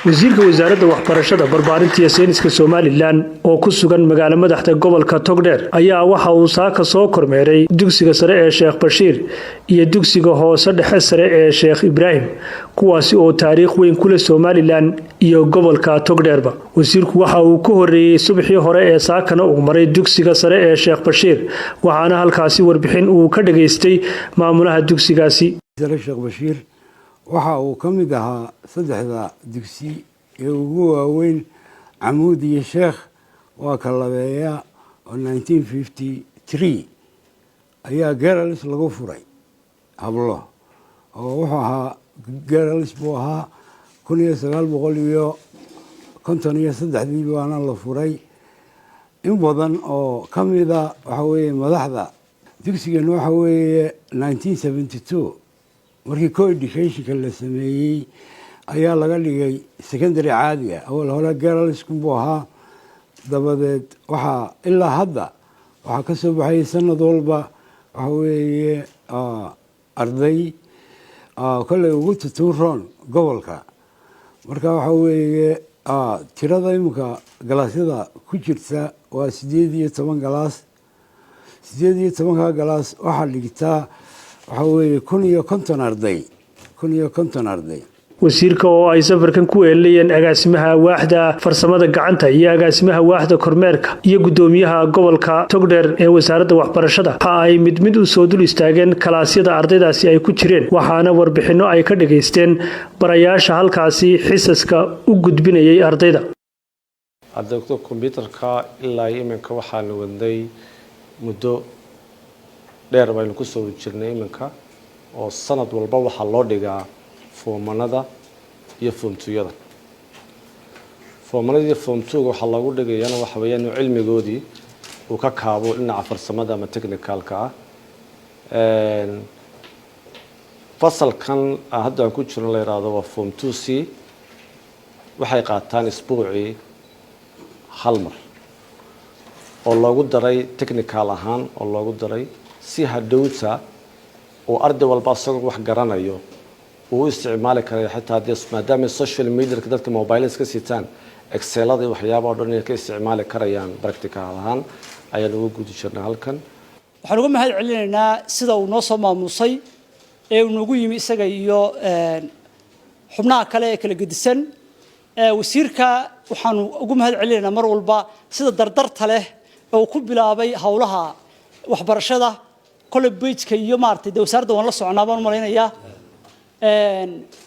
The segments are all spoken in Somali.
wasiirka wasaaradda waxbarashada barbaarinta iyo sayniska Soomaaliland oo ku sugan magaalada madaxda gobolka Togdheer ayaa waxa uu saaka soo kormeeray dugsiga sare ee Sheekh Bashiir iyo dugsiga hoose dhexe sare ee Sheekh Ibraahim kuwaasi oo taariikh weyn ku leh Soomaaliland iyo gobolka Togdheerba. wasiirku waxa uu ku horeeyay subaxii hore ee saakana uu maray dugsiga sare ee Sheekh Bashiir waxaana halkaasi warbixin uu ka dhageystay maamulaha dugsigaasi. Sheekh Bashiir waxa uu ka mid ahaa saddexda dugsi ee ugu waaweyn Camuud iyo Sheekh waa ka labeeya 1953 ayaa Girls lagu furay hablo oo wuxuu ahaa Girls buu ahaa 1953 baana la furay in badan oo ka mid ah waxa weeye madaxda dugsigan waxa weeye 1972 markii co-education la sameeyay ayaa laga dhigay secondary caadi ah awal hore girls buu ahaa dabadeed waxa ilaa hadda waxa ka soo baxay sanad walba waxa weeye arday kale ugu tutuuron gobolka marka waxa weeye tirada imka galaasyada ku jirta waa 18 galaas 18 galaas waxa dhigtaa waxa weeye 150 arday. wasiirka oo ay safarkan ku eelayeen agaasimaha waaxda farsamada gacanta iyo agaasimaha waaxda kormeerka iyo gudoomiyaha gobolka Togdheer ee wasaaradda waxbarashada waxa ay mid u soo dul istaageen kalaasyada ardaydaasi ay ku jireen waxaana warbixino ay ka dhageysteen barayaasha halkaasi xisaska u gudbinayay ardayda. ardayda kombiyuutarka ilaa iminka waxaan wadnay muddo dheer baynu ku soo jirnay iminka oo sanad walba waxa loo dhigaa foomanada iyo foomtuyada. foomanada iyo foomtuga waxa lagu dhigayana waxa weeyaan cilmigoodii uu ka kaabo dhinaca farsamada ama technicalka ah. fasalkan hadda aan ku jirno la yiraahdo waa form 2C waxay qaataan isbuucii hal mar oo loogu daray technical ahaan oo loogu daray si hadhowta oo arday walba asagoo wax garanayo uu isticmaali karay xitaa maadaama social media dadka mobiles ka sitaan excelada iyo waxyaabaha dhan ay ka isticmaali karayaan practical ahaan ayaan ugu gudi jirnaa halkan. waxaan uga mahad celinaynaa sida uu noo soo maamusay ee uu nagu yimi isaga iyo xubnaha kale ee kala gedisan wasiirka waxaan ugu mahad celinaynaa mar walba sida dardarta leh oo ku bilaabay hawlaha waxbarashada college-ka iyo maartay wasaaradda waan la soconaa baan malaynayaa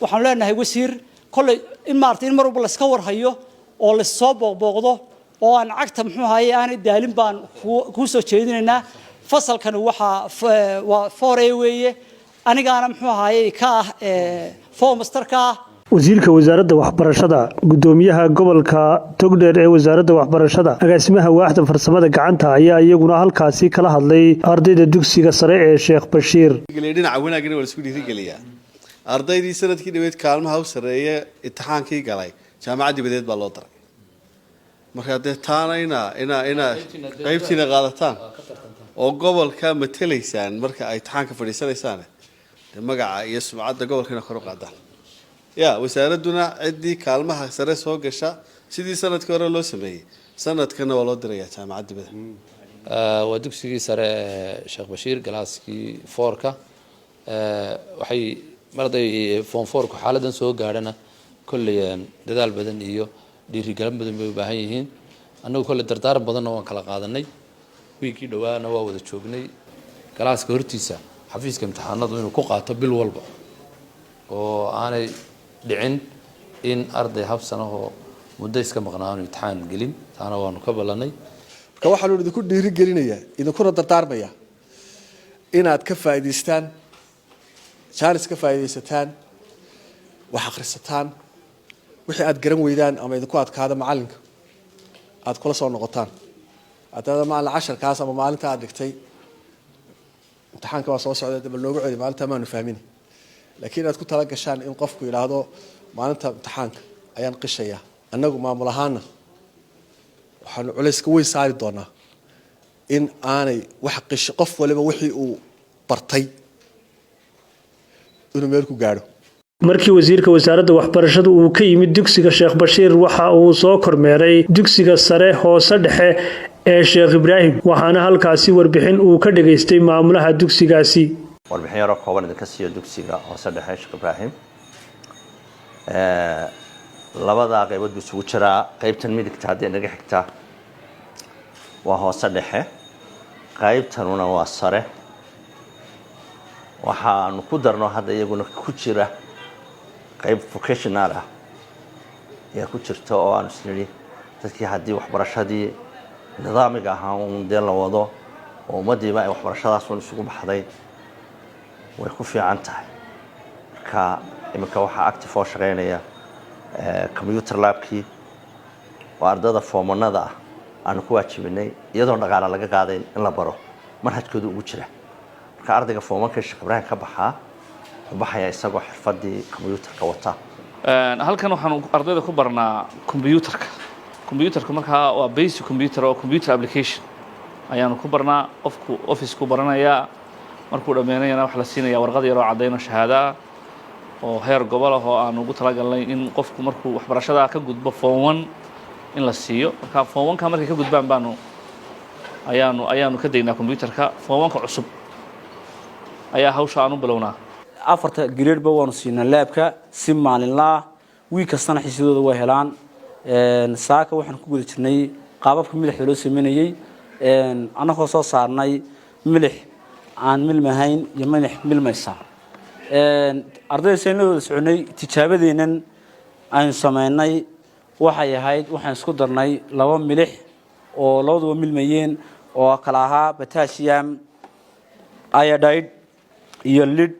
waxaan leenahay wasiir kolay in maartay in mar walba la iska warhayo oo la soo booqdo oo aan cagta muxuu ahaayay aan daalin baan ku soo jeedinaynaa. fasalkan waa 4A weeye anigaana muxuu ahaayay ka form masterka wasiirka wasaaradda waxbarashada gudoomiyaha gobolka Togdheer ee wasaaradda waxbarashada agaasimaha waaxda farsamada gacanta ayaa iyaguna halkaasi kala hadlay ardayda dugsiga sare ee Sheekh Bashiir. dhinaca wanaagna waa isku dhiirigeliyaa ardaydii sanadkii dhaweyd kaalmaha u sareeyay imtixaankii galay jaamacadda dibadeed baa loo daray marka taana ina qaybtiina qaadataan oo gobolka matalaysaan marka ay imtixaanka fadhiisanaysaan magaca iyo sumcadda gobolkana kor u qaadaan wasaaraduna cidii kaalmaha sare soo gasha sidii sanadkii hore loo sameeyay sanadkana waa loo dirayaa jaamacadda dibadda. waa dugsigii sare Sheekh Bashiir galaaskii 4ka waxay marday form 4 xaaladan soo gaarana kulli dadaal badan iyo dhiirigelin badan bay u baahan yihiin. annagu kulli dardaaran badan oo aan kala qaadanay wiigii dhawaana waa wada joognay galaaska hortiisa xafiiska imtixaanadu inuu ku qaato bil walba oo aanay dhicin in arday habsanaho muddo iska maqnaan imtixaan gelin taana waanu ka balanay. marka waxaan idinku dhiirigelinayaa idinkuna dardaarmaya inaad ka faa'iideystaan jaanis ka faa'iideysataan wax akhrisataan wixii aad garan weydaan ama idinku adkaado macalinka aad kula soo noqotaan hadda macallin 10 kaas ama maalinta aad dhigtay imtixaanka waa soo socday dib loogu celi maalinta ma aanu fahmin laakiin aad ku tala gashaan in qofku yiraahdo maalinta imtixaanka ayaan qishaya annagu maamul ahaana waxaan culayska weyn saari doonaa in aanay wax qish qof waliba wixii uu bartay inuu meel ku gaaro markii wasiirka wasaaradda waxbarashada uu ka yimid dugsiga Sheekh Bashiir waxa uu soo kormeeray dugsiga sare hoose dhexe ee Sheekh Ibraahim waxaana halkaasi warbixin uu ka dhageystay maamulaha dugsigaasi warbixin yar oo kooban idinka siiyo dugsiga hoose dhexe Sheekh Ibraahim labada qaybood isugu jira qaybtan midigta hadii naga xigta waa hoose dhexe qaybtanuna waa sare waxaan ku darno hadda iyaguna ku jira qayb vocational ah ee ku jirta oo aan isniri dadkii hadii waxbarashadii nidaamiga ahaa uu deel la wado oo umadiiba ay waxbarashadaas oo isugu baxday way ku fiican tahay marka imika waxa active oo shaqeynaya computer labkii oo ardada formanada aan ku waajibinay iyadoo dhaqaale laga qaaday in la baro manhajkooda ugu jira marka ardayga formanka Sheekh Ibraahim ka baxaya isagoo xirfadii computerka wata halkan waxaan ardayda ku barnaa computerka marka waa basic computer oo computer application ayaan ku barnaa qofku office ku baranaya markuu dhameynayna wax la siinaya warqad yar oo cadeyno shahaada oo heer gobol ah oo aan ugu talagalnay in qofku markuu waxbarashada ka gudbo form 1 in la siiyo marka form 1 ka markay ka gudbaan baanu ayaanu ka deynaa computerka form 1 ka cusub ayaa hawsha aanu bilownaa afarta grade ba waanu siinaa labka si maalinla week kastana xiisadooda way helaan saaka waxaan ku guda jirnay qaababka milixda loo sameeyay anagoo soo saarnay milix aan milmahayn iyo milix milmaysa ardayda sayniska soconay tijaabadeenan aan sameynay waxay ahayd waxaan isku darnay laba milix oo labaduba milmayeen oo kala ahaa potassium iodide iyo lead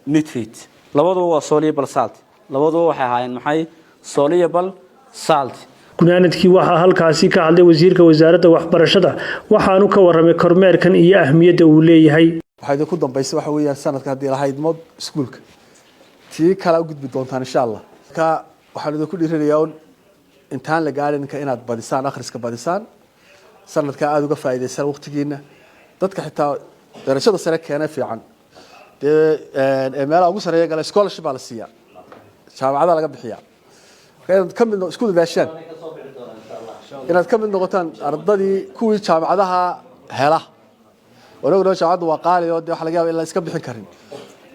nitrate labaduba waa soluble salt labaduba waxay ahaayeen maxay soluble salt gunaanadkii waxa halkaasi ka hadlay wasiirka wasaaradda waxbarashada waxaanu ka waramay kormeerkan iyo ahmiyadda uu leeyahay waxay ku dambeysay waxa weeyaan sanadka hadii lahayd mod iskuulka tii kala gudbi doontaan insha Allah ka waxaan ku dhiirinayaa intaan la gaarin inaad badisaan akhriska badisaan sanadka aad uga faa'iideysan waqtigiina dadka xitaa darajada sare keenay fiican meelaha ugu sareeya gala scholarship la siiya jaamacada laga bixiya inaad ka mid isku daashaan inaad ka mid noqotaan ardadii kuwii jaamacadaha hela wanaagna jaamacadu waa qaali oo wax laga yaabo in la iska bixin karin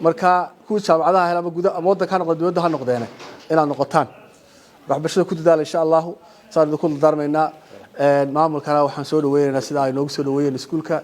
marka kuwii jaamacadaha hela ama gudaha ama wadanka noqdo dibadda ha noqdeen inaad noqotaan waxbarashada ku dadaal insha Allah saan ku darmeynaa maamulkana waxaan soo dhaweynaynaa sida ay noogu soo dhaweeyeen iskuulka